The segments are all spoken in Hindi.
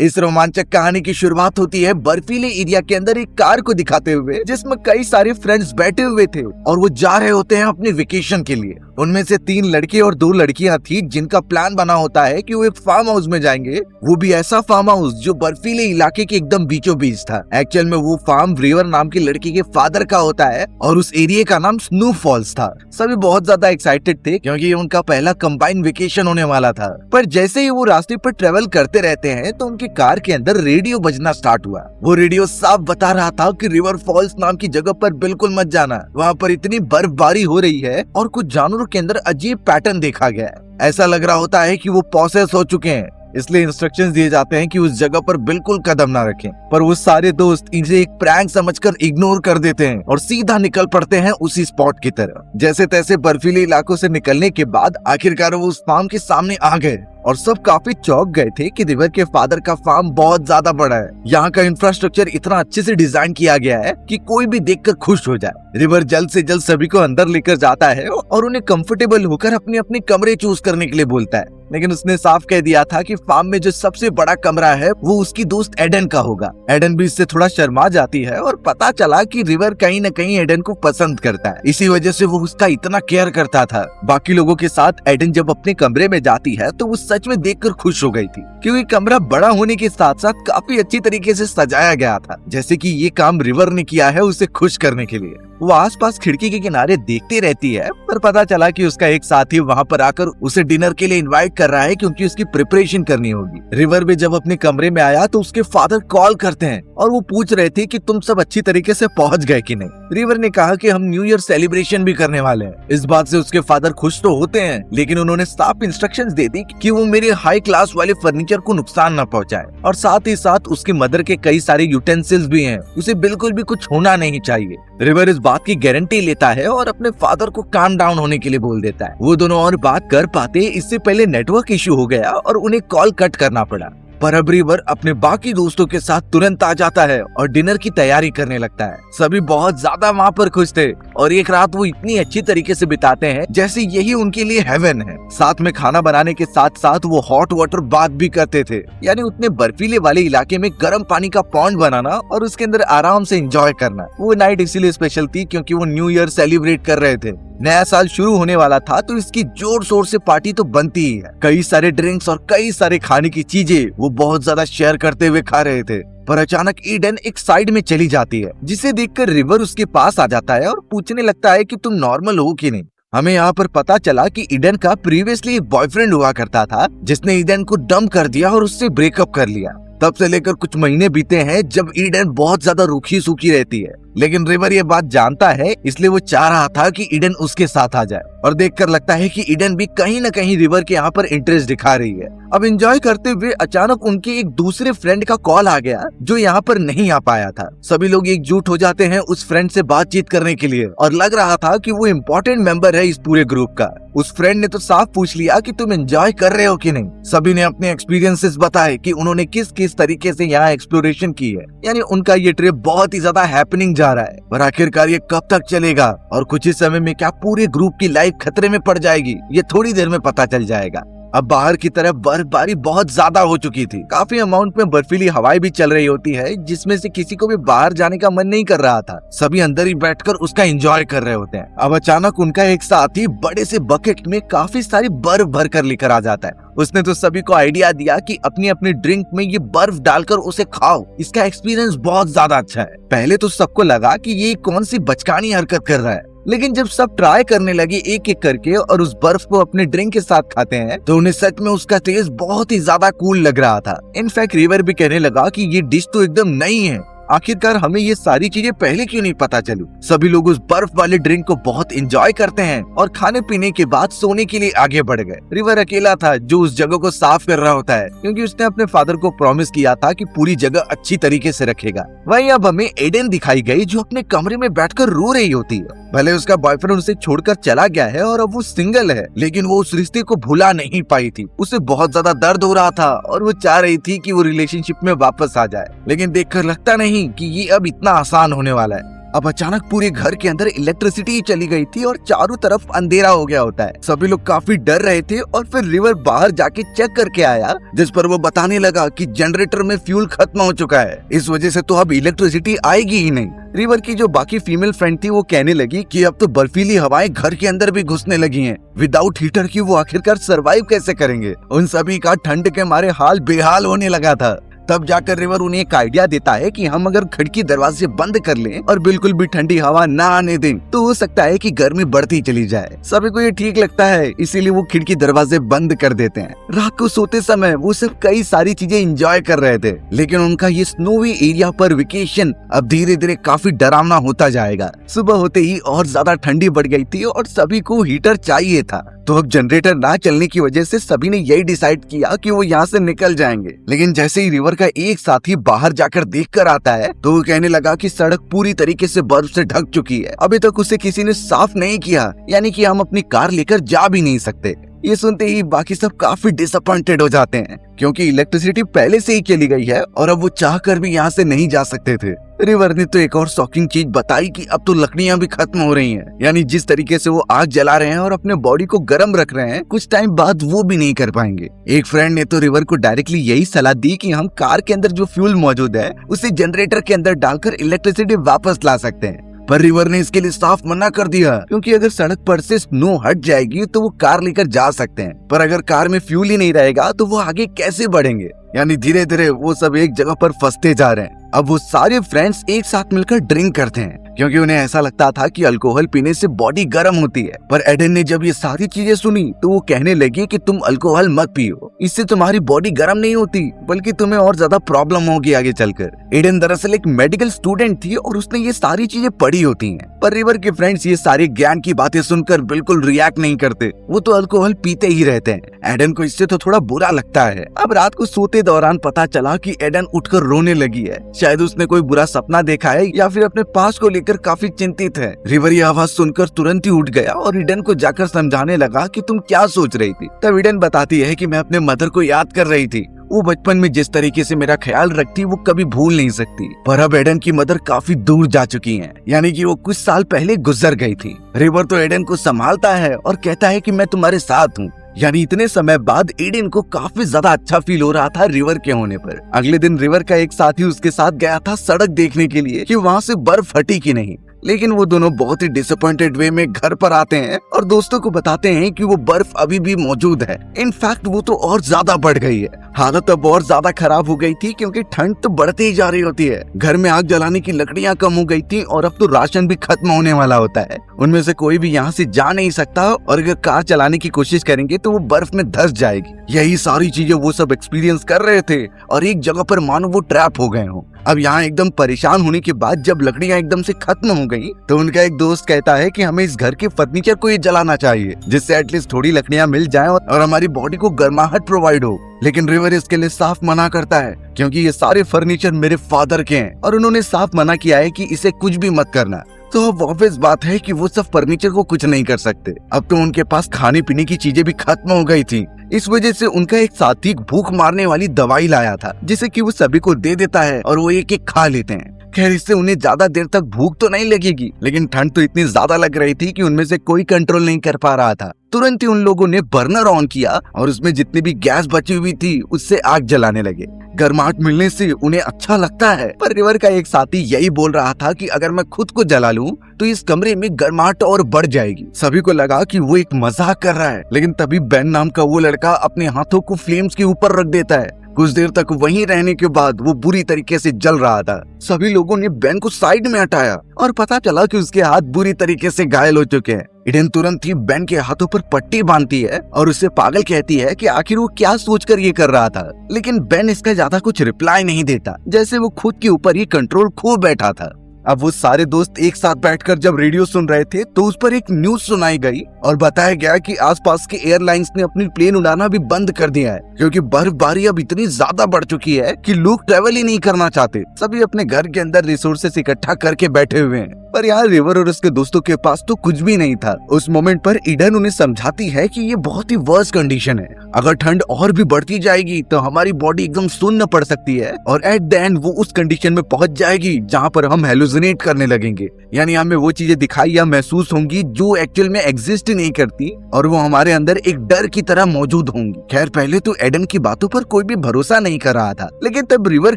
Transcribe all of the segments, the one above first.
इस रोमांचक कहानी की शुरुआत होती है बर्फीले एरिया के अंदर एक कार को दिखाते हुए, जिसमें कई सारे फ्रेंड्स बैठे हुए थे और वो जा रहे होते हैं अपने वेकेशन के लिए। उनमें से 3 लड़के और 2 लड़कियां थी, जिनका प्लान बना होता है कि वो एक फार्म हाउस में जाएंगे, वो भी ऐसा फार्म हाउस जो बर्फीले इलाके के एकदम बीचों बीच था। एक्चुअल में वो फार्म रिवर नाम की लड़की के फादर का होता है और उस एरिया का नाम स्नो फॉल्स था। सभी बहुत ज्यादा एक्साइटेड थे क्योंकि ये उनका पहला कंबाइंड वेकेशन होने वाला था। पर जैसे ही वो रास्ते पर ट्रेवल करते रहते हैं तो उनकी कार के अंदर रेडियो बजना स्टार्ट हुआ। वो रेडियो साफ बता रहा था कि रिवर फॉल्स नाम की जगह पर बिल्कुल मत जाना, वहाँ पर इतनी बर्फबारी हो रही है और कुछ जानवरों के अंदर अजीब पैटर्न देखा गया है। ऐसा लग रहा होता है कि वो पॉसेस हो चुके हैं, इसलिए इंस्ट्रक्शंस दिए जाते हैं कि उस जगह पर बिल्कुल कदम ना रखें। पर वो सारे दोस्त इसे एक प्रैंक समझकर इग्नोर कर देते हैं और सीधा निकल पड़ते हैं उसी स्पॉट की तरफ। जैसे तैसे बर्फीले इलाकों से निकलने के बाद आखिरकार वो उस फार्म के सामने आ गए और सब काफी चौंक गए थे कि रिवर के फादर का फार्म बहुत ज्यादा बड़ा है। यहाँ का इंफ्रास्ट्रक्चर इतना अच्छे से डिजाइन किया गया है कि कोई भी देखकर खुश हो जाए। रिवर जल्द से जल्द सभी को अंदर लेकर जाता है और उन्हें कंफर्टेबल होकर अपने अपने कमरे चूज करने के लिए बोलता है, लेकिन उसने साफ कह दिया था कि फार्म में जो सबसे बड़ा कमरा है वो उसकी दोस्त एडन का होगा। एडन भी इससे थोड़ा शर्मा जाती है और पता चला कि रिवर कहीं न कहीं एडन को पसंद करता है, इसी वजह से वो उसका इतना केयर करता था। बाकी लोगों के साथ एडन जब अपने कमरे में जाती है तो वो सच में देखकर खुश हो गई थी, क्योंकि कमरा बड़ा होने के साथ साथ काफी अच्छी तरीके से सजाया गया था, जैसे कि ये काम रिवर ने किया है उसे खुश करने के लिए। वो आसपास खिड़की के किनारे देखती रहती है, पर पता चला कि उसका एक साथी वहाँ पर आकर उसे डिनर के लिए इनवाइट कर रहा है क्योंकि उसकी प्रिपरेशन करनी होगी। रिवर भी जब अपने कमरे में आया तो उसके फादर कॉल करते हैं और वो पूछ रहे थे कि तुम सब अच्छी तरीके से पहुँच गए कि नहीं। रिवर ने कहा कि हम न्यू ईयर सेलिब्रेशन भी करने वाले हैं। इस बात से उसके फादर खुश तो होते हैं, लेकिन उन्होंने साफ इंस्ट्रक्शंस दे दी कि वो मेरे हाई क्लास वाले फर्नीचर को नुकसान न पहुंचाए, और साथ ही साथ उसकी मदर के कई सारे यूटेंसिल्स भी हैं, उसे बिल्कुल भी कुछ होना नहीं चाहिए। रिवर इस बात की गारंटी लेता है और अपने फादर को काम डाउन होने के लिए बोल देता है। वो दोनों और बात कर पाते, इससे पहले नेटवर्क इश्यू हो गया और उन्हें कॉल कट करना पड़ा। पर अब रिवर अपने बाकी दोस्तों के साथ तुरंत आ जाता है और डिनर की तैयारी करने लगता है। सभी बहुत ज्यादा वहाँ पर खुश थे और एक रात वो इतनी अच्छी तरीके से बिताते हैं जैसे यही उनके लिए हेवन है। साथ में खाना बनाने के साथ साथ वो हॉट वाटर बाथ भी करते थे, यानी उतने बर्फीले वाले इलाके में गर्म पानी का पॉन्ड बनाना और उसके अंदर आराम से एंजॉय करना। वो नाइट इसीलिए स्पेशल थी क्योंकि वो न्यू ईयर सेलिब्रेट कर रहे थे। नया साल शुरू होने वाला था तो इसकी जोर शोर से पार्टी तो बनती ही है। कई सारे ड्रिंक्स और कई सारे खाने की चीजें वो बहुत ज्यादा शेयर करते हुए खा रहे थे। पर अचानक ईडन एक साइड में चली जाती है, जिसे देखकर रिवर उसके पास आ जाता है और पूछने लगता है कि तुम नॉर्मल हो कि नहीं। हमें यहाँ पर पता चला कि ईडन का प्रीवियसली एक बॉयफ्रेंड हुआ करता था, जिसने ईडन को डंप कर दिया और उससे ब्रेकअप कर लिया। तब से लेकर कुछ महीने बीते हैं जब ईडन बहुत ज्यादा रूखी सूखी रहती है, लेकिन रिवर ये बात जानता है, इसलिए वो चाह रहा था कि ईडन उसके साथ आ जाए। और देखकर लगता है कि ईडन भी कहीं न कहीं रिवर के यहाँ पर इंटरेस्ट दिखा रही है। अब एंजॉय करते हुए अचानक उनके एक दूसरे फ्रेंड का कॉल आ गया जो यहाँ पर नहीं आ पाया था। सभी लोग एकजुट हो जाते हैं उस फ्रेंड से बातचीत करने के लिए और लग रहा था कि वो इम्पोर्टेंट मेंबर है इस पूरे ग्रुप का। उस फ्रेंड ने तो साफ पूछ लिया कि तुम एंजॉय कर रहे हो कि नहीं। सभी ने अपने एक्सपीरियंसेस बताए कि उन्होंने किस किस तरीके से यहाँ एक्सप्लोरेशन की है, यानी उनका ये ट्रिप बहुत ही ज्यादा हैपनिंग जा रहा है। पर आखिरकार ये कब तक चलेगा और कुछ ही समय में क्या पूरे ग्रुप की लाइफ खतरे में पड़ जाएगी, ये थोड़ी देर में पता चल जाएगा। अब बाहर की तरफ बर्फबारी बहुत ज्यादा हो चुकी थी। काफी अमाउंट में बर्फीली हवाएं भी चल रही होती है, जिसमें से किसी को भी बाहर जाने का मन नहीं कर रहा था। सभी अंदर ही बैठकर उसका एंजॉय कर रहे होते हैं। अब अचानक उनका एक साथी बड़े से बकेट में काफी सारी बर्फ भर कर लेकर आ जाता है। उसने तो सभी को आइडिया दिया कि अपनी अपनी ड्रिंक में ये बर्फ डालकर उसे खाओ, इसका एक्सपीरियंस बहुत ज्यादा अच्छा है। पहले तो सबको लगा कि ये कौन सी बचकानी हरकत कर रहा है, लेकिन जब सब ट्राई करने लगे एक एक करके और उस बर्फ को अपने ड्रिंक के साथ खाते हैं तो उन्हें सच में उसका टेस्ट बहुत ही ज्यादा कूल लग रहा था। इनफैक्ट रिवर भी कहने लगा कि ये डिश तो एकदम नई है, आखिरकार हमें ये सारी चीजें पहले क्यों नहीं पता चली। सभी लोग उस बर्फ वाले ड्रिंक को बहुत एंजॉय करते हैं और खाने पीने के बाद सोने के लिए आगे बढ़ गए। रिवर अकेला था जो उस जगह को साफ कर रहा होता है, क्योंकि उसने अपने फादर को प्रॉमिस किया था कि पूरी जगह अच्छी तरीके से रखेगा। वहीं अब हमें एडन दिखाई गई जो अपने कमरे में बैठकर रो रही होती है। भले उसका बॉयफ्रेंड उसे छोड़कर चला गया है और अब वो सिंगल है, लेकिन वो उस रिश्ते को भुला नहीं पाई थी। उसे बहुत ज्यादा दर्द हो रहा था और वो चाह रही थी कि वो रिलेशनशिप में वापस आ जाए, लेकिन देखकर लगता नहीं कि ये अब इतना आसान होने वाला है। अब अचानक पूरे घर के अंदर इलेक्ट्रिसिटी चली गई थी और चारों तरफ अंधेरा हो गया होता है। सभी लोग काफी डर रहे थे और फिर रिवर बाहर जाके चेक करके आया, जिस पर वो बताने लगा कि जनरेटर में फ्यूल खत्म हो चुका है, इस वजह से तो अब इलेक्ट्रिसिटी आएगी ही नहीं। रिवर की जो बाकी फीमेल फ्रेंड थी वो कहने लगी कि अब तो बर्फीली हवाएं घर के अंदर भी घुसने लगी हैं। विदाउट हीटर की वो आखिरकार सरवाइव कैसे करेंगे। उन सभी का ठंड के मारे हाल बेहाल होने लगा था। तब जाकर रिवर उन्हें एक आइडिया देता है कि हम अगर खिड़की दरवाजे बंद कर लें और बिल्कुल भी ठंडी हवा ना आने दें तो हो सकता है कि गर्मी बढ़ती चली जाए। सभी को ये ठीक लगता है, इसीलिए वो खिड़की दरवाजे बंद कर देते हैं। रात को सोते समय वो सब कई सारी चीजें एंजॉय कर रहे थे, लेकिन उनका ये स्नोवी एरिया पर वेकेशन अब धीरे धीरे काफी डरावना होता जाएगा। सुबह होते ही और ज्यादा ठंडी बढ़ गई थी और सभी को हीटर चाहिए था। तो अब जनरेटर ना चलने की वजह से सभी ने यही डिसाइड किया कि वो यहाँ से निकल जाएंगे। लेकिन जैसे ही रिवर का एक साथी बाहर जाकर देख कर आता है तो वो कहने लगा कि सड़क पूरी तरीके से बर्फ से ढक चुकी है, अभी तक उसे किसी ने साफ नहीं किया, यानी कि हम अपनी कार लेकर जा भी नहीं सकते। ये सुनते ही बाकी सब काफी डिसअपॉइंटेड हो जाते हैं, क्योंकि इलेक्ट्रिसिटी पहले से ही चली गई है और अब वो चाह कर भी यहाँ से नहीं जा सकते थे। रिवर ने तो एक और शॉकिंग चीज बताई कि अब तो लकड़ियां भी खत्म हो रही हैं, यानी जिस तरीके से वो आग जला रहे हैं और अपने बॉडी को गर्म रख रहे हैं, कुछ टाइम बाद वो भी नहीं कर पाएंगे। एक फ्रेंड ने तो रिवर को डायरेक्टली यही सलाह दी कि हम कार के अंदर जो फ्यूल मौजूद है उसे जनरेटर के अंदर डालकर इलेक्ट्रिसिटी वापस ला सकते हैं। पर रिवर ने इसके लिए साफ मना कर दिया, क्योंकि अगर सड़क पर से स्नो हट जाएगी तो वो कार लेकर जा सकते हैं, पर अगर कार में फ्यूल ही नहीं रहेगा तो वो आगे कैसे बढ़ेंगे। यानी धीरे धीरे वो सब एक जगह पर फंसते जा रहे हैं। अब वो सारे फ्रेंड्स एक साथ मिलकर ड्रिंक करते हैं, क्योंकि उन्हें ऐसा लगता था कि अल्कोहल पीने से बॉडी गर्म होती है। पर एडन ने जब ये सारी चीजें सुनी तो वो कहने लगी कि तुम अल्कोहल मत पियो, इससे तुम्हारी बॉडी गर्म नहीं होती बल्कि तुम्हें और ज्यादा प्रॉब्लम होगी आगे चलकर। एडन दरअसल एक मेडिकल स्टूडेंट थी और उसने ये सारी चीजें पढ़ी होती हैं। पर रिवर के फ्रेंड्स ये सारी ज्ञान की बातें सुनकर बिल्कुल रिएक्ट नहीं करते, वो तो अल्कोहल पीते ही रहते हैं। एडन को इससे तो थोड़ा बुरा लगता है। अब रात को सोते दौरान पता चला कि एडन उठकर रोने लगी है, शायद उसने कोई बुरा सपना देखा है या फिर अपने पास को लेकर काफी चिंतित है। रिवर ये आवाज सुनकर तुरंत ही उठ गया और ईडन को जाकर समझाने लगा कि तुम क्या सोच रही थी। तब ईडन बताती है कि मैं अपने मदर को याद कर रही थी, वो बचपन में जिस तरीके से मेरा ख्याल रखती वो कभी भूल नहीं सकती। पर अब एडन की मदर काफी दूर जा चुकी हैं, यानी कि वो कुछ साल पहले गुजर गई थी। रिवर तो एडन को संभालता है और कहता है कि मैं तुम्हारे साथ हूँ। यानी इतने समय बाद एडन को काफी ज्यादा अच्छा फील हो रहा था रिवर के होने पर। अगले दिन रिवर का एक साथी उसके साथ गया था सड़क देखने के लिए कि वहाँ से बर्फ हटी कि नहीं, लेकिन वो दोनों बहुत ही डिसअपॉइंटेड वे में घर पर आते हैं और दोस्तों को बताते हैं कि वो बर्फ अभी भी मौजूद है। इनफैक्ट वो तो और ज्यादा बढ़ गई है। हालत अब और ज्यादा खराब हो गई थी, क्योंकि ठंड तो बढ़ती ही जा रही होती है। घर में आग जलाने की लकड़ियां कम हो गई थी और अब तो राशन भी खत्म होने वाला होता है। उनमें से कोई भी यहाँ से जा नहीं सकता और अगर कार चलाने की कोशिश करेंगे तो वो बर्फ में धंस जाएगी। यही सारी चीजें वो सब एक्सपीरियंस कर रहे थे और एक जगह पर मानो वो ट्रैप हो गए हों। अब यहाँ एकदम परेशान होने के बाद जब लकड़ियां एकदम से खत्म हो गई तो उनका एक दोस्त कहता है कि हमें इस घर के फर्नीचर को ये जलाना चाहिए, जिससे एटलीस्ट थोड़ी लकड़ियां मिल जाएं और हमारी बॉडी को गर्माहट प्रोवाइड हो। लेकिन रिवर इसके लिए साफ मना करता है, क्योंकि ये सारे फर्नीचर मेरे फादर के हैं और उन्होंने साफ मना किया है कि इसे कुछ भी मत करना। तो अब ऑब्वियस बात है कि वो सब फर्नीचर को कुछ नहीं कर सकते। अब तो उनके पास खाने पीने की चीजें भी खत्म हो गई थी। इस वजह से उनका एक साथी भूख मारने वाली दवाई लाया था, जिसे कि वो सभी को दे देता है और वो एक एक खा लेते हैं। खैर इससे उन्हें ज्यादा देर तक भूख तो नहीं लगेगी, लेकिन ठंड तो इतनी ज्यादा लग रही थी कि उनमें से कोई कंट्रोल नहीं कर पा रहा था। तुरंत ही उन लोगों ने बर्नर ऑन किया और उसमें जितनी भी गैस बची हुई थी उससे आग जलाने लगे। गर्माहट मिलने से उन्हें अच्छा लगता है। पर रिवर का एक साथी यही बोल रहा था कि अगर मैं खुद को जला लूं तो इस कमरे में गर्माहट और बढ़ जाएगी। सभी को लगा कि वो एक मजाक कर रहा है, लेकिन तभी बेन नाम का वो लड़का अपने हाथों को फ्लेम्स के ऊपर रख देता है। कुछ देर तक वहीं रहने के बाद वो बुरी तरीके से जल रहा था। सभी लोगों ने बेन को साइड में हटाया और पता चला कि उसके हाथ बुरी तरीके से घायल हो चुके हैं। ईडन तुरंत ही बेन के हाथों पर पट्टी बांधती है और उसे पागल कहती है कि आखिर वो क्या सोचकर ये कर रहा था। लेकिन बेन इसका ज्यादा कुछ रिप्लाई नहीं देता, जैसे वो खुद के ऊपर ही कंट्रोल खो बैठा था। अब वो सारे दोस्त एक साथ बैठकर जब रेडियो सुन रहे थे तो उस पर एक न्यूज सुनाई गई और बताया गया कि आसपास के एयरलाइंस ने अपनी प्लेन उड़ाना भी बंद कर दिया है, क्योंकि बर्फबारी अब इतनी ज्यादा बढ़ चुकी है कि लोग ट्रेवल ही नहीं करना चाहते। सभी अपने घर के अंदर रिसोर्सेस इकट्ठा करके बैठे हुए हैं। पर यहाँ रिवर और उसके दोस्तों के पास तो कुछ भी नहीं था। उस मोमेंट पर ईडन उन्हें समझाती है कि ये बहुत ही वर्स्ट कंडीशन है, अगर ठंड और भी बढ़ती जाएगी तो हमारी बॉडी एकदम सुन्न पड़ सकती है और एट द एंड वो उस कंडीशन में पहुंच जाएगी जहाँ पर हम हेलुसिनेट करने लगेंगे, यानी हमें वो चीजें दिखाई या महसूस होंगी जो एक्चुअल में एग्जिस्ट नहीं करती और वो हमारे अंदर एक डर की तरह मौजूद होंगी। खैर पहले तो एडन की बातों पर कोई भी भरोसा नहीं कर रहा था, लेकिन तब रिवर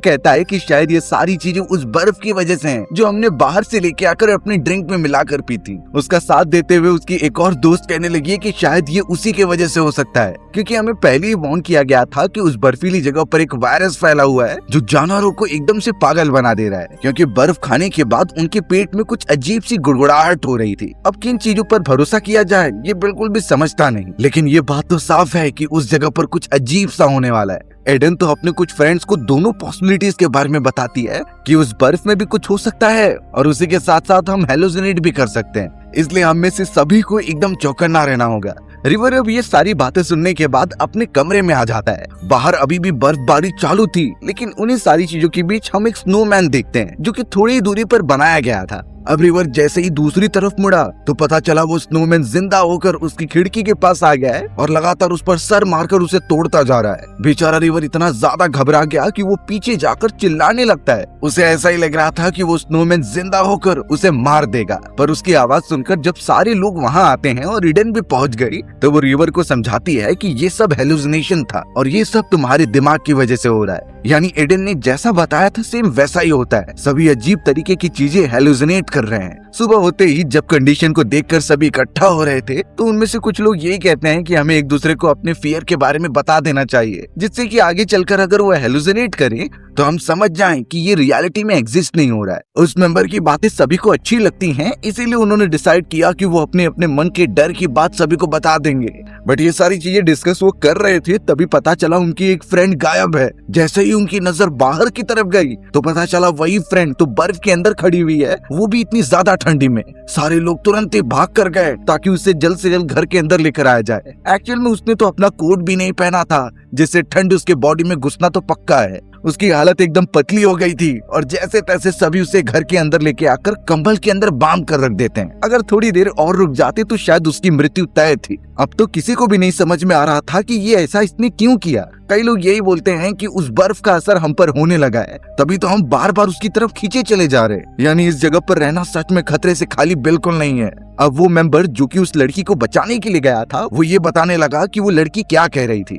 कहता है कि शायद ये सारी चीजें उस बर्फ की वजह से हैं जो हमने बाहर से लेके आकर अपनी ड्रिंक में मिलाकर पी थी। उसका साथ देते हुए उसकी एक और दोस्त कहने लगी कि शायद ये उसी की वजह से हो सकता है, क्योंकि हमें पहले ही वार्न किया गया था कि उस बर्फीली जगह पर एक वायरस फैला हुआ है जो जानवरों को एकदम से पागल बना दे रहा है, क्योंकि बर्फ खाने के बाद उनके पेट में कुछ अजीब सी गुड़गुड़ाहट हो रही थी। अब किन चीजों पर भरोसा किया जाए ये बिल्कुल भी समझता नहीं, लेकिन ये बात तो साफ है कि उस जगह पर कुछ अजीब सा होने वाला है। एडन तो अपने कुछ फ्रेंड्स को दोनों पॉसिबिलिटीज के बारे में बताती है कि उस बर्फ में भी कुछ हो सकता है और उसी के साथ साथ हम हेलुसिनेट भी कर सकते हैं, इसलिए हम में से सभी को एकदम चौकन्ना रहना होगा। रिवर अब ये सारी बातें सुनने के बाद अपने कमरे में आ जाता है। बाहर अभी भी बर्फबारी चालू थी, लेकिन उन्हीं सारी चीजों के बीच हम एक स्नोमैन देखते हैं जो कि थोड़ी दूरी पर बनाया गया था। अब रिवर जैसे ही दूसरी तरफ मुड़ा तो पता चला वो स्नोमैन जिंदा होकर उसकी खिड़की के पास आ गया है और लगातार उस पर सर मारकर उसे तोड़ता जा रहा है। बेचारा रिवर इतना ज्यादा घबरा गया कि वो पीछे जाकर चिल्लाने लगता है। उसे ऐसा ही लग रहा था कि वो स्नोमैन जिंदा होकर उसे मार देगा, पर उसकी आवाज सुनकर जब सारे लोग वहाँ आते हैं और ईडन भी पहुँच गई तो वो रिवर को समझाती है कि ये सब हेलुसिनेशन था और ये सब तुम्हारे दिमाग की वजह से हो रहा है। यानी एडन ने जैसा बताया था सेम वैसा ही होता है, सभी अजीब तरीके की चीजें हेलुसिनेट कर रहे हैं। सुबह होते ही जब कंडीशन को देखकर सभी इकट्ठा हो रहे थे तो उनमें से कुछ लोग यही कहते हैं कि हमें एक दूसरे को अपने फियर के बारे में बता देना चाहिए, जिससे कि आगे चलकर अगर वो हेलुसिनेट करे तो हम समझ जाएं कि ये रियलिटी में एग्जिस्ट नहीं हो रहा है। उस मेंबर की बातें सभी को अच्छी लगती हैं, इसीलिए उन्होंने डिसाइड किया कि वो अपने अपने मन के डर की बात सभी को बता देंगे। बट ये सारी चीजें डिस्कस वो कर रहे थे तभी पता चला उनकी एक फ्रेंड गायब है। जैसे ही उनकी नजर बाहर की तरफ गई तो पता चला वही फ्रेंड तो बर्फ के अंदर खड़ी हुई है, वो भी इतनी ज्यादा ठंडी में। सारे लोग तुरंत ही भाग कर गए ताकि उसे जल्द से जल्द घर के अंदर लेकर आया जाए। एक्चुअल में उसने तो अपना कोट भी नहीं पहना था, जिससे ठंड उसके बॉडी में घुसना तो पक्का है। उसकी हालत एकदम पतली हो गई थी और जैसे तैसे सभी उसे घर के अंदर लेके आकर कंबल के अंदर बांध कर रख देते हैं। अगर थोड़ी देर और रुक जाते तो शायद उसकी मृत्यु तय थी। अब तो किसी को भी नहीं समझ में आ रहा था कि ये ऐसा इसने क्यों किया। कई लोग यही बोलते हैं कि उस बर्फ का असर हम पर होने लगा है, तभी तो हम बार बार उसकी तरफ खींचे चले जा रहे हैं। यानी इस जगह पर रहना सच में खतरे से खाली बिल्कुल नहीं है। अब वो मेंबर जो कि उस लड़की को बचाने के लिए गया था वो ये बताने लगा कि वो लड़की क्या कह रही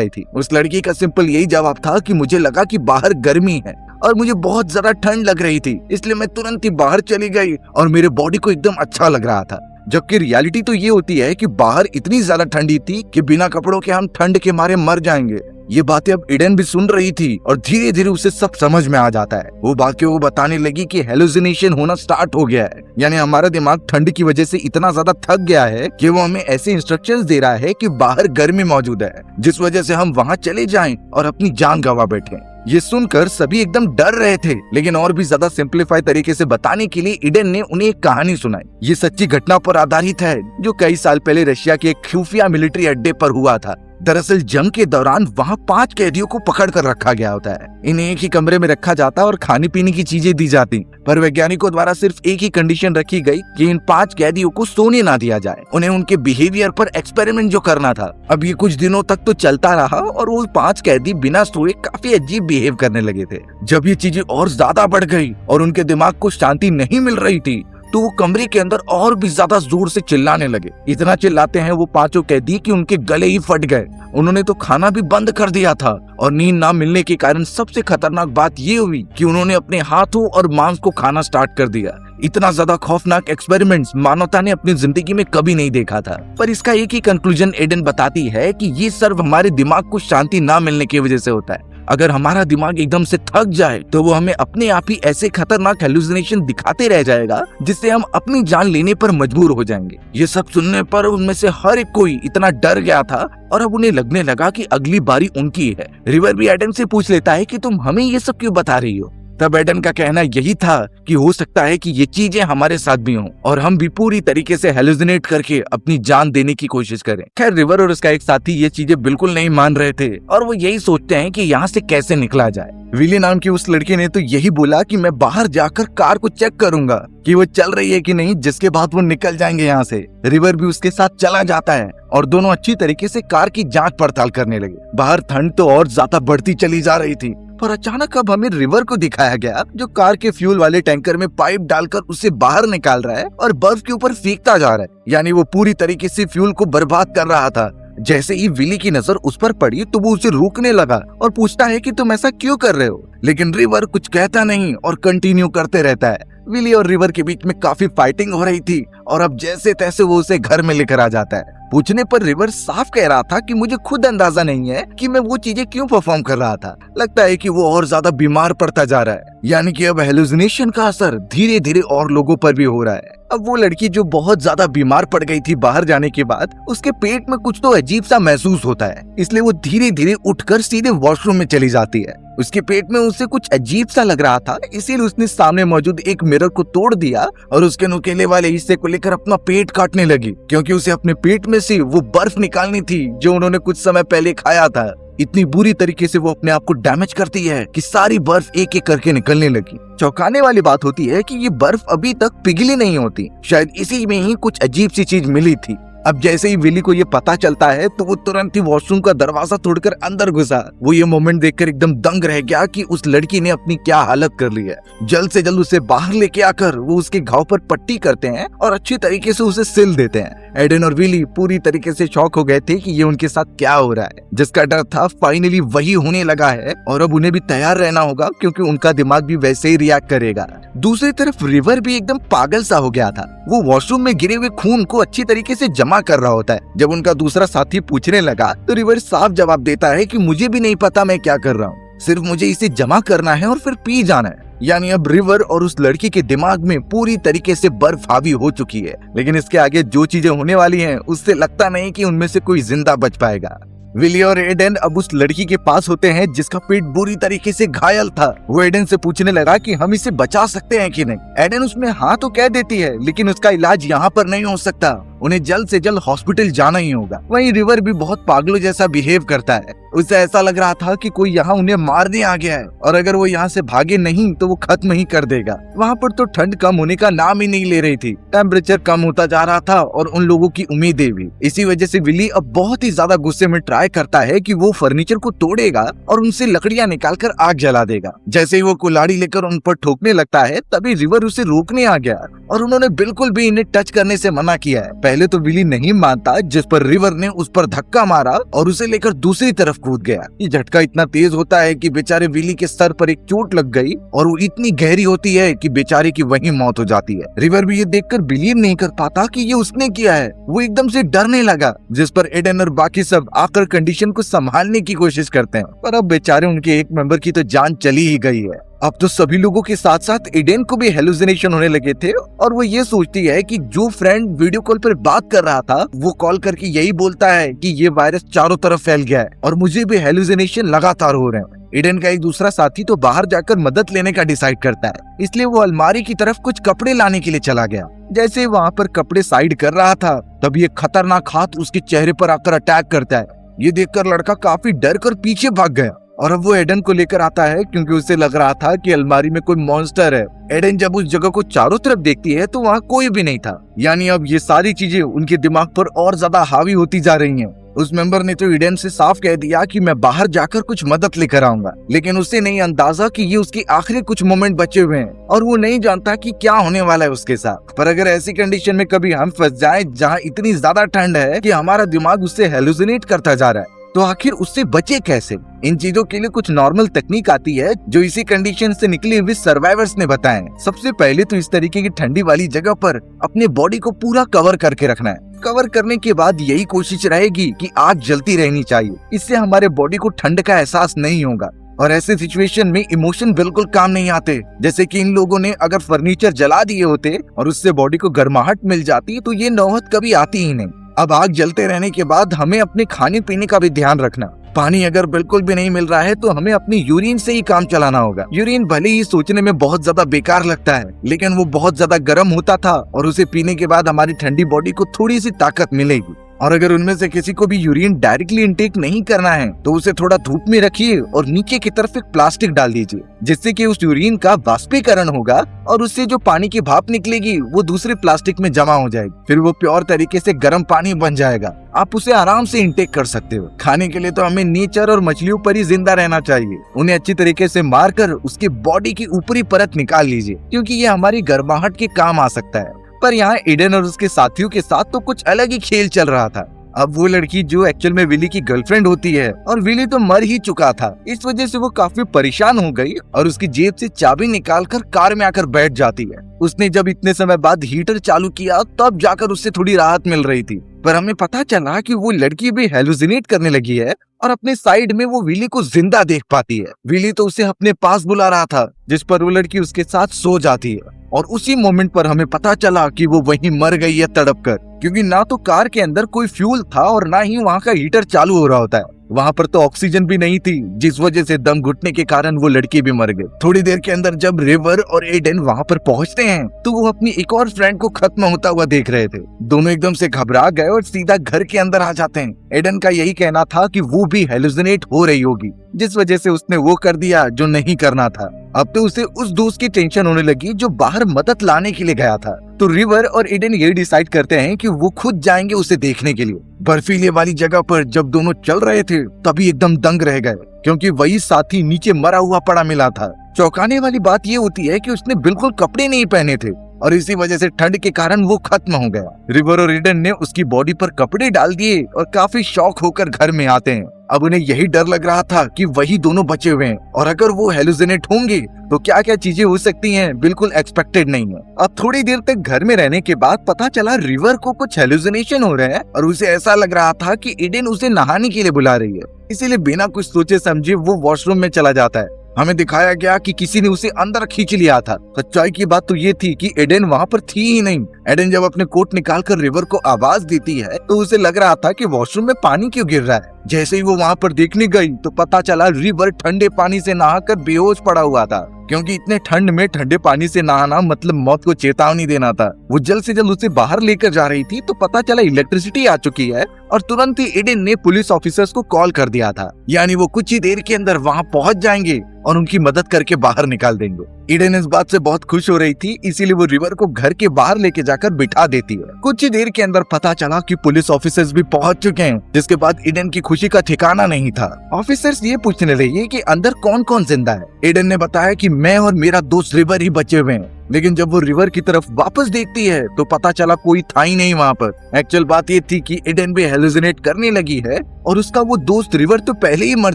थी। उस लड़की का सिंपल यही जवाब था कि मुझे लगा कि बाहर गर्मी है और मुझे बहुत ज्यादा ठंड लग रही थी, इसलिए मैं तुरंत ही बाहर चली गई और मेरे बॉडी को एकदम अच्छा लग रहा था। जबकि रियलिटी तो ये होती है कि बाहर इतनी ज्यादा ठंडी थी कि बिना कपड़ों के हम ठंड के मारे मर जाएंगे। ये बातें अब ईडन भी सुन रही थी और धीरे धीरे उसे सब समझ में आ जाता है। वो बातें वो बताने लगी कि हेलुसिनेशन होना स्टार्ट हो गया है, यानी हमारा दिमाग ठंड की वजह से इतना ज्यादा थक गया है कि वो हमें ऐसे इंस्ट्रक्शंस दे रहा है कि बाहर गर्मी मौजूद है, जिस वजह से हम वहाँ चले जाएं और अपनी जान गंवा बैठे। ये सुनकर सभी एकदम डर रहे थे, लेकिन और भी ज्यादा सिंप्लीफाई तरीके से बताने के लिए ईडन ने उन्हें एक कहानी सुनाई। ये सच्ची घटना पर आधारित है जो कई साल पहले रशिया के एक खुफिया मिलिट्री अड्डे पर हुआ था। दरअसल जंग के दौरान वहाँ 5 कैदियों को पकड़ कर रखा गया होता है। इन्हें एक ही कमरे में रखा जाता और खाने पीने की चीजें दी जाती, पर वैज्ञानिकों द्वारा सिर्फ एक ही कंडीशन रखी गई कि इन 5 कैदियों को सोने ना दिया जाए। उन्हें उनके बिहेवियर पर एक्सपेरिमेंट जो करना था। अब ये कुछ दिनों तक तो चलता रहा और वो 5 कैदी बिना सोए काफी अजीब बिहेव करने लगे थे। जब ये चीजें और ज्यादा बढ़ गई और उनके दिमाग को शांति नहीं मिल रही थी तो वो कमरे के अंदर और भी ज्यादा जोर से चिल्लाने लगे। इतना चिल्लाते हैं वो 5 कैदी कि उनके गले ही फट गए। उन्होंने तो खाना भी बंद कर दिया था और नींद ना मिलने के कारण सबसे खतरनाक बात ये हुई कि उन्होंने अपने हाथों और मांस को खाना स्टार्ट कर दिया। इतना ज्यादा खौफनाक एक्सपेरिमेंट्स मानवता ने अपनी जिंदगी में कभी नहीं देखा था। पर इसका एक ही कंक्लूजन एडन बताती है कि ये सिर्फ हमारे दिमाग को शांति ना मिलने की वजह से होता है। अगर हमारा दिमाग एकदम से थक जाए तो वो हमें अपने आप ही ऐसे खतरनाक हेलुसिनेशन दिखाते रह जाएगा जिससे हम अपनी जान लेने पर मजबूर हो जाएंगे। ये सब सुनने पर उनमें से हर एक कोई इतना डर गया था और अब उन्हें लगने लगा कि अगली बारी उनकी है। रिवर भी एडन से पूछ लेता है कि तुम हमें ये सब क्यों बता रही हो। तब एडन का कहना यही था कि हो सकता है कि ये चीजें हमारे साथ भी हों और हम भी पूरी तरीके से हेलुसिनेट करके अपनी जान देने की कोशिश करें। खैर रिवर और उसका एक साथी ये चीजें बिल्कुल नहीं मान रहे थे और वो यही सोचते हैं कि यहाँ से कैसे निकला जाए। विली नाम की उस लड़के ने तो यही बोला कि मैं बाहर जाकर कार को चेक करूंगा कि वो चल रही है कि नहीं, जिसके बाद वो निकल जाएंगे यहाँ से। रिवर भी उसके साथ चला जाता है और दोनों अच्छी तरीके से कार की जांच पड़ताल करने लगे। बाहर ठंड तो और ज्यादा बढ़ती चली जा रही थी, पर अचानक अब हमें रिवर को दिखाया गया जो कार के फ्यूल वाले टैंकर में पाइप डालकर उसे बाहर निकाल रहा है और बर्फ के ऊपर फेंकता जा रहा है। यानी वो पूरी तरीके से फ्यूल को बर्बाद कर रहा था। जैसे ही विली की नजर उस पर पड़ी तो वो उसे रोकने लगा और पूछता है कि तुम ऐसा क्यों कर रहे हो, लेकिन रिवर कुछ कहता नहीं और कंटिन्यू करते रहता है। विली और रिवर के बीच में काफी फाइटिंग हो रही थी और अब जैसे तैसे वो उसे घर में लेकर आ जाता है। पूछने पर रिवर साफ कह रहा था कि मुझे खुद अंदाजा नहीं है कि मैं वो चीजें क्यों परफॉर्म कर रहा था। लगता है कि वो और ज्यादा बीमार पड़ता जा रहा है, यानी कि अब हेलुसिनेशन का असर धीरे धीरे और लोगों पर भी हो रहा है। अब वो लड़की जो बहुत ज्यादा बीमार पड़ गई थी बाहर जाने के बाद, उसके पेट में कुछ तो अजीब सा महसूस होता है, इसलिए वो धीरे धीरे उठकर सीधे वॉशरूम में चली जाती है। उसके पेट में उसे कुछ अजीब सा लग रहा था, इसीलिए उसने सामने मौजूद एक मिरर को तोड़ दिया और उसके नुकीले वाले हिस्से को लेकर अपना पेट काटने लगी, क्योंकि उसे अपने पेट में से वो बर्फ निकालनी थी जो उन्होंने कुछ समय पहले खाया था। इतनी बुरी तरीके से वो अपने आप को डैमेज करती है कि सारी बर्फ एक एक करके निकलने लगी। चौंकाने वाली बात होती है कि ये बर्फ अभी तक पिघली नहीं होती, शायद इसी में ही कुछ अजीब सी चीज मिली थी। अब जैसे ही विली को ये पता चलता है तो वो तुरंत ही वॉशरूम का दरवाजा तोड़कर अंदर घुसा। वो ये मोमेंट देखकर एकदम दंग रह गया कि उस लड़की ने अपनी क्या हालत कर ली है। जल्द से जल्द उसे बाहर लेके आकर वो उसके घाव पर पट्टी करते हैं और अच्छी तरीके से उसे सिल देते हैं। एडन और विली पूरी तरीके से शॉक हो गए थे कि ये उनके साथ क्या हो रहा है। जिसका डर था फाइनली वही होने लगा है और अब उन्हें भी तैयार रहना होगा, क्योंकि उनका दिमाग भी वैसे ही रिएक्ट करेगा। दूसरी तरफ रिवर भी एकदम पागल सा हो गया था। वो वॉशरूम में गिरे हुए खून को अच्छी तरीके से जमा कर रहा होता है। जब उनका दूसरा साथी पूछने लगा तो रिवर साफ जवाब देता है कि मुझे भी नहीं पता मैं क्या कर रहा हूँ, सिर्फ मुझे इसे जमा करना है और फिर पी जाना है। यानी अब रिवर और उस लड़की के दिमाग में पूरी तरीके से बर्फ हावी हो चुकी है, लेकिन इसके आगे जो चीजें होने वाली हैं उससे लगता नहीं कि उनमें से कोई जिंदा बच पाएगा। विली और एडन अब उस लड़की के पास होते हैं जिसका पेट बुरी तरीके से घायल था। वो एडन से पूछने लगा कि हम इसे बचा सकते हैं कि नहीं। एडन उसमें हाँ तो कह देती है, लेकिन उसका इलाज यहाँ पर नहीं हो सकता, उन्हें जल्द से जल्द हॉस्पिटल जाना ही होगा। वहीं रिवर भी बहुत पागलों जैसा बिहेव करता है। उसे ऐसा लग रहा था कि कोई यहाँ उन्हें मारने आ गया है और अगर वो यहाँ से भागे नहीं तो वो खत्म ही कर देगा। वहाँ पर तो ठंड कम होने का नाम ही नहीं ले रही थी, टेम्परेचर कम होता जा रहा था और उन लोगों की उम्मीदें भी। इसी वजह से विली अब बहुत ही ज्यादा गुस्से में ट्राई करता है कि वो फर्नीचर को तोड़ेगा और उनसे लकड़ियां निकालकर आग जला देगा। जैसे ही वो कुल्हाड़ी लेकर उन पर ठोकने लगता है तभी रिवर उसे रोकने आ गया और उन्होंने बिल्कुल भी इन्हें टच करने से मना किया है। पहले तो विली नहीं मानता, जिस पर रिवर ने उस पर धक्का मारा और उसे लेकर दूसरी तरफ कूद गया। ये झटका इतना तेज होता है कि बेचारे विली के सर पर एक चोट लग गई और वो इतनी गहरी होती है कि बेचारे की वहीं मौत हो जाती है। रिवर भी ये देखकर बिलीव नहीं कर पाता कि ये उसने किया है। वो एकदम से डरने लगा, जिस पर एडन और बाकी सब आकर कंडीशन को संभालने की कोशिश करते हैं, पर अब बेचारे उनके एक मेंबर की तो जान चली ही गई है। अब तो सभी लोगों के साथ साथ एडन को भी हेलुसिनेशन होने लगे थे और वो ये सोचती है कि जो फ्रेंड वीडियो कॉल पर बात कर रहा था वो कॉल करके यही बोलता है कि ये वायरस चारों तरफ फैल गया है और मुझे भी हेलुसिनेशन लगातार हो रहे हैं। एडन का एक दूसरा साथी तो बाहर जाकर मदद लेने का डिसाइड करता है, इसलिए वो अलमारी की तरफ कुछ कपड़े लाने के लिए चला गया। जैसे वहाँ पर कपड़े साइड कर रहा था तब ये खतरनाक हाथ उसके चेहरे पर आकर अटैक करता है। ये देखकर लड़का काफी डर कर पीछे भाग गया और अब वो एडन को लेकर आता है, क्योंकि उसे लग रहा था कि अलमारी में कोई मॉन्स्टर है। एडन जब उस जगह को चारों तरफ देखती है तो वहाँ कोई भी नहीं था। यानी अब ये सारी चीजें उनके दिमाग पर और ज्यादा हावी होती जा रही हैं। उस मेंबर ने तो एडन से साफ कह दिया कि मैं बाहर जाकर कुछ मदद लेकर आऊंगा, लेकिन उसे नहीं अंदाजा कि ये उसके आखिरी कुछ मोमेंट बचे हुए हैं और वो नहीं जानता कि क्या होने वाला है उसके साथ। पर अगर ऐसी कंडीशन में कभी हम फंस जाए जहाँ इतनी ज्यादा ठंड है कि हमारा दिमाग उससे हेलुसिनेट करता जा रहा है, तो आखिर उससे बचे कैसे? इन चीजों के लिए कुछ नॉर्मल तकनीक आती है जो इसी कंडीशन से निकले हुए सर्वाइवर्स ने बताए। सबसे पहले तो इस तरीके की ठंडी वाली जगह पर अपने बॉडी को पूरा कवर करके रखना है। कवर करने के बाद यही कोशिश रहेगी कि आग जलती रहनी चाहिए, इससे हमारे बॉडी को ठंड का एहसास नहीं होगा। और ऐसे सिचुएशन में इमोशन बिल्कुल काम नहीं आते। जैसे कि इन लोगों ने अगर फर्नीचर जला दिए होते और उससे बॉडी को गर्माहट मिल जाती तो ये नौबत कभी आती ही नहीं। अब आग जलते रहने के बाद हमें अपने खाने पीने का भी ध्यान रखना। पानी अगर बिल्कुल भी नहीं मिल रहा है तो हमें अपनी यूरिन से ही काम चलाना होगा। यूरिन भले ही सोचने में बहुत ज्यादा बेकार लगता है, लेकिन वो बहुत ज्यादा गर्म होता था और उसे पीने के बाद हमारी ठंडी बॉडी को थोड़ी सी ताकत मिलेगी। और अगर उनमें से किसी को भी यूरिन डायरेक्टली इनटेक नहीं करना है तो उसे थोड़ा धूप में रखिए और नीचे की तरफ एक प्लास्टिक डाल दीजिए, जिससे कि उस यूरिन का वाष्पीकरण होगा और उससे जो पानी की भाप निकलेगी वो दूसरे प्लास्टिक में जमा हो जाएगी। फिर वो प्योर तरीके से गर्म पानी बन जाएगा। आप उसे आराम से इंटेक कर सकते हो। खाने के लिए तो हमें नेचर और मछलियों पर ही जिंदा रहना चाहिए। उन्हें अच्छी तरीके से मारकर उसके बॉडी की ऊपरी परत निकाल लीजिए, क्योंकि ये हमारी गर्माहट के काम आ सकता है। पर यहाँ एडन और उसके साथियों के साथ तो कुछ अलग ही खेल चल रहा था। अब वो लड़की जो एक्चुअल में विली की गर्लफ्रेंड होती है, और विली तो मर ही चुका था, इस वजह से वो काफी परेशान हो गई और उसकी जेब से चाबी निकालकर कार में आकर बैठ जाती है। उसने जब इतने समय बाद हीटर चालू किया तब जाकर उससे थोड़ी राहत मिल रही थी। पर हमें पता चला कि वो लड़की भी हेलुसिनेट करने लगी है और अपने साइड में वो विली को जिंदा देख पाती है। विली तो उसे अपने पास बुला रहा था, जिस पर वो लड़की उसके साथ सो जाती है और उसी मोमेंट पर हमें पता चला कि वो वहीं मर गई है तड़प कर, क्योंकि ना तो कार के अंदर कोई फ्यूल था और ना ही वहाँ का हीटर चालू हो रहा होता है। वहाँ पर तो ऑक्सीजन भी नहीं थी, जिस वजह से दम घुटने के कारण वो लड़की भी मर गई। थोड़ी देर के अंदर जब रिवर और एडन वहाँ पर पहुँचते हैं तो वो अपनी एक और फ्रेंड को खत्म होता हुआ देख रहे थे। दोनों एकदम से घबरा गए और सीधा घर के अंदर आ जाते हैं। एडन का यही कहना था कि वो भी हेलुसिनेट हो रही होगी, जिस वजह से उसने वो कर दिया जो नहीं करना था। अब तो उसे उस दोस्त की टेंशन होने लगी जो बाहर मदद लाने के लिए गया था। तो रिवर और एडन ये डिसाइड करते हैं कि वो खुद जाएंगे उसे देखने के लिए। बर्फीले वाली जगह पर जब दोनों चल रहे थे तभी एकदम दंग रह गए, क्योंकि वही साथी नीचे मरा हुआ पड़ा मिला था। चौंकाने वाली बात ये होती है कि उसने बिल्कुल कपड़े नहीं पहने थे और इसी वजह से ठंड के कारण वो खत्म हो गया। रिवर और एडन ने उसकी बॉडी पर कपड़े डाल दिए और काफी शॉक होकर घर में आते हैं। अब उन्हें यही डर लग रहा था कि वही दोनों बचे हुए हैं और अगर वो हेलुसिनेट होंगे तो क्या क्या चीजें हो सकती हैं, बिल्कुल एक्सपेक्टेड नहीं है। अब थोड़ी देर तक घर में रहने के बाद पता चला रिवर को कुछ हेलुसिनेशन हो रहे हैं और उसे ऐसा लग रहा था कि एडन उसे नहाने के लिए बुला रही है। इसीलिए बिना कुछ सोचे समझे वो वॉशरूम में चला जाता है। हमें दिखाया गया कि किसी ने उसे अंदर खींच लिया था। सच्चाई की बात तो ये थी कि एडन वहाँ पर थी ही नहीं। एडन जब अपने कोट निकालकर रिवर को आवाज देती है तो उसे लग रहा था कि वॉशरूम में पानी क्यों गिर रहा है। जैसे ही वो वहाँ पर देखने गई तो पता चला रिवर ठंडे पानी से नहाकर बेहोश पड़ा हुआ था, क्योंकि इतने ठंड में ठंडे पानी से नहाना मतलब मौत को चेतावनी देना था। वो जल्द से जल्द उसे बाहर लेकर जा रही थी तो पता चला इलेक्ट्रिसिटी आ चुकी है और तुरंत ही एडन ने पुलिस ऑफिसर्स को कॉल कर दिया था। यानी वो कुछ ही देर के अंदर वहाँ पहुँच जाएंगे और उनकी मदद करके बाहर निकाल देंगे। एडन इस बात से बहुत खुश हो रही थी, इसीलिए वो रिवर को घर के बाहर लेके जाकर बिठा देती है। कुछ ही देर के अंदर पता चला कि पुलिस ऑफिसर्स भी पहुंच चुके हैं, जिसके बाद एडन की खुशी का ठिकाना नहीं था। ऑफिसर्स ये पूछने लगे कि अंदर कौन कौन जिंदा है। एडन ने बताया कि मैं और मेरा दोस्त रिवर ही बचे हुए हैं, लेकिन जब वो रिवर की तरफ वापस देखती है तो पता चला कोई था ही नहीं वहाँ पर। एक्चुअल बात ये थी कि एडन भी हेलुसिनेट करने लगी है और उसका वो दोस्त रिवर तो पहले ही मर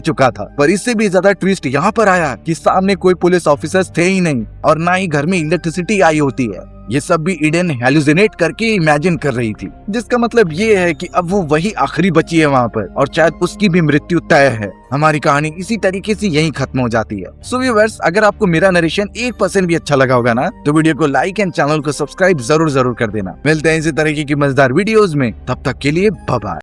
चुका था। पर इससे भी ज्यादा ट्विस्ट यहाँ पर आया कि सामने कोई पुलिस ऑफिसर्स थे ही नहीं और ना ही घर में इलेक्ट्रिसिटी आई होती है। ये सब भी एडन हेलुसिनेट करके इमेजिन कर रही थी, जिसका मतलब ये है कि अब वो वही आखिरी बची है वहाँ पर और शायद उसकी भी मृत्यु तय है। हमारी कहानी इसी तरीके से यहीं खत्म हो जाती है। सो व्यूअर्स, अगर आपको मेरा नरेशन 1% भी अच्छा लगा होगा ना तो वीडियो को लाइक एंड चैनल को सब्सक्राइब जरूर कर देना। मिलते हैं इसी तरीके की मजेदार वीडियोस में, तब तक के लिए बाय बाय।